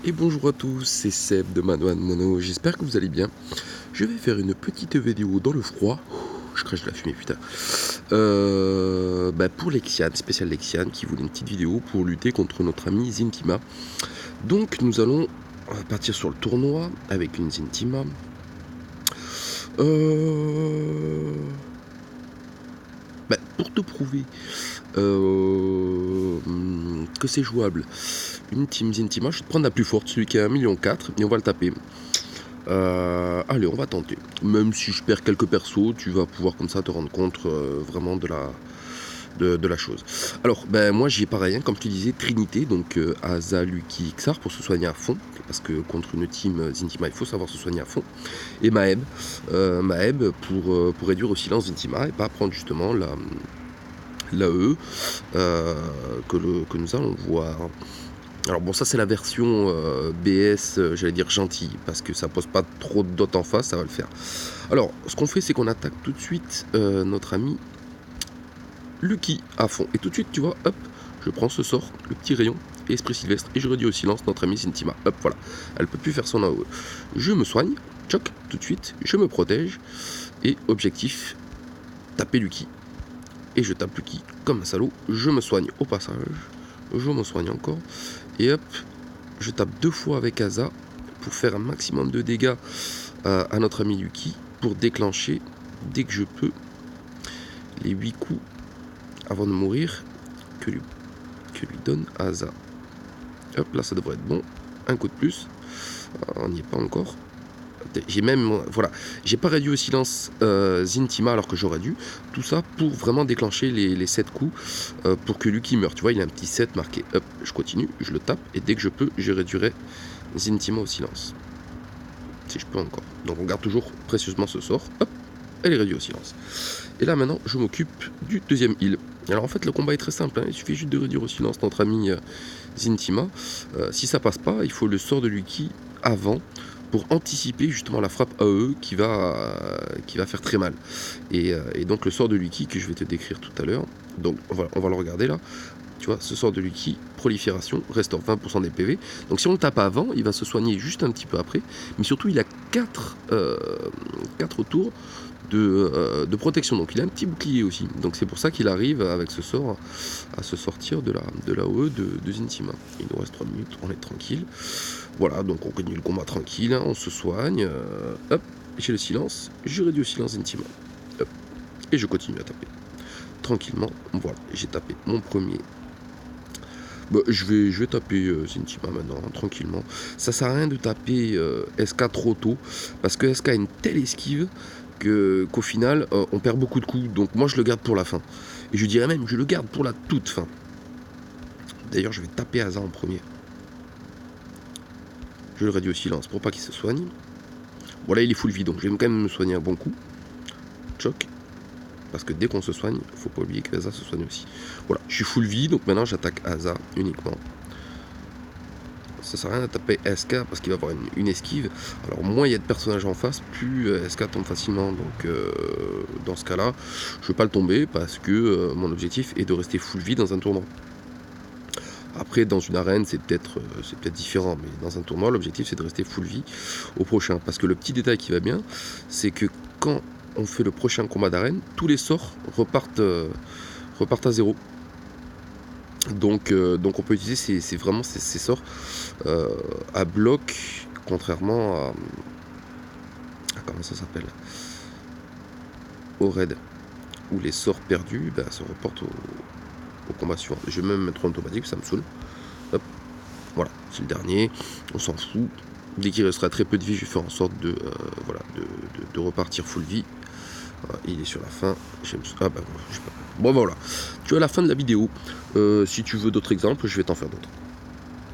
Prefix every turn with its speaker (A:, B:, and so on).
A: Et bonjour à tous, c'est Seb de Manoine Mono, j'espère que vous allez bien. Je vais faire une petite vidéo dans le froid. Je crache de la fumée, putain. Pour Lexiane, spécial Lexiane, qui voulait une petite vidéo pour lutter contre notre ami Zintima. Donc nous allons partir sur le tournoi avec une Zintima. Pour te prouver que c'est jouable, une team Zintima, je vais te prendre la plus forte, celui qui a 1,4 million, et on va le taper. Allez, on va tenter. Même si je perds quelques persos, tu vas pouvoir comme ça te rendre compte vraiment de la chose. Alors, moi j'ai pareil, hein, comme je te disais, Trinité, donc Asa, Lucky, Xar pour se soigner à fond, parce que contre une team Zintima, il faut savoir se soigner à fond. Et Maeb, pour réduire au silence Zintima et pas prendre justement l'AE que nous allons voir. Alors bon, ça c'est la version BS, j'allais dire gentille, parce que ça pose pas trop de dot en face, ça va le faire. Alors, ce qu'on fait, c'est qu'on attaque tout de suite notre ami Lucky à fond. Et tout de suite, tu vois, hop, je prends ce sort, le petit rayon, et Esprit Sylvestre, et je réduis au silence notre ami Zintima. Hop, voilà, elle peut plus faire son AOE. Je me soigne, choc, tout de suite, je me protège, et objectif, taper Lucky. Et je tape Lucky comme un salaud, je me soigne au passage, je me soigne encore, et hop, je tape 2 fois avec Asa pour faire un maximum de dégâts à notre ami Lucky pour déclencher dès que je peux les 8 coups avant de mourir que lui donne Asa. Hop, là ça devrait être bon. Un coup de plus. On n'y est pas encore. J'ai même, voilà, j'ai pas réduit au silence Zintima alors que j'aurais dû. Tout ça pour vraiment déclencher les 7 coups pour que Lucky meure. Tu vois, il a un petit 7 marqué. Hop, je continue, je le tape et dès que je peux, je réduirai Zintima au silence. Si je peux encore. Donc on garde toujours précieusement ce sort. Hop, elle est réduite au silence. Et là maintenant, je m'occupe du deuxième heal. Alors en fait, le combat est très simple. Hein. Il suffit juste de réduire au silence notre ami Zintima. Si ça passe pas, il faut le sort de Lucky avant pour anticiper justement la frappe AE qui va faire très mal. Et donc le sort de Lucky que je vais te décrire tout à l'heure. Donc on va le regarder là. Tu vois, ce sort de Lucky, prolifération, restaure 20% des PV. Donc si on le tape avant, il va se soigner juste un petit peu après. Mais surtout, il a 4 tours de protection. Donc il a un petit bouclier aussi. Donc c'est pour ça qu'il arrive avec ce sort à se sortir de l'AOE de Zintima. Il nous reste 3 minutes, on est tranquille. Voilà, donc on continue le combat tranquille, hein, on se soigne. Hop, j'ai le silence, je réduis au silence Zintima. Hop, et je continue à taper. Tranquillement, voilà, j'ai tapé mon premier. Je vais taper Zintima maintenant, hein, tranquillement. Ça sert à rien de taper SK trop tôt, parce que SK a une telle esquive qu'au final, on perd beaucoup de coups. Donc moi, je le garde pour la fin. Et je dirais même, je le garde pour la toute fin. D'ailleurs, je vais taper Asa en premier. Je le réduis au silence pour pas qu'il se soigne. Voilà, il est full vie, donc je vais quand même me soigner un bon coup. Choc. Parce que dès qu'on se soigne, faut pas oublier que Asa se soigne aussi. Voilà, je suis full vie, donc maintenant j'attaque Asa uniquement. Ça sert à rien de taper SK parce qu'il va avoir une esquive. Alors moins il y a de personnages en face, plus SK tombe facilement. Donc dans ce cas-là, je ne vais pas le tomber parce que mon objectif est de rester full vie dans un tournoi. Après dans une arène c'est peut-être différent, mais dans un tournoi l'objectif c'est de rester full vie au prochain. Parce que le petit détail qui va bien, c'est que quand on fait le prochain combat d'arène, tous les sorts repartent à zéro. Donc on peut utiliser ces sorts à bloc, contrairement à comment ça s'appelle, au raid, où les sorts perdus se reportent au combat suivant. Je vais même mettre en automatique, ça me saoule. Hop, voilà, c'est le dernier, on s'en fout. Dès qu'il restera très peu de vie, je vais faire en sorte de repartir full vie. Voilà, il est sur la fin. Je sais pas. Bon voilà, tu as la fin de la vidéo. Si tu veux d'autres exemples, je vais t'en faire d'autres.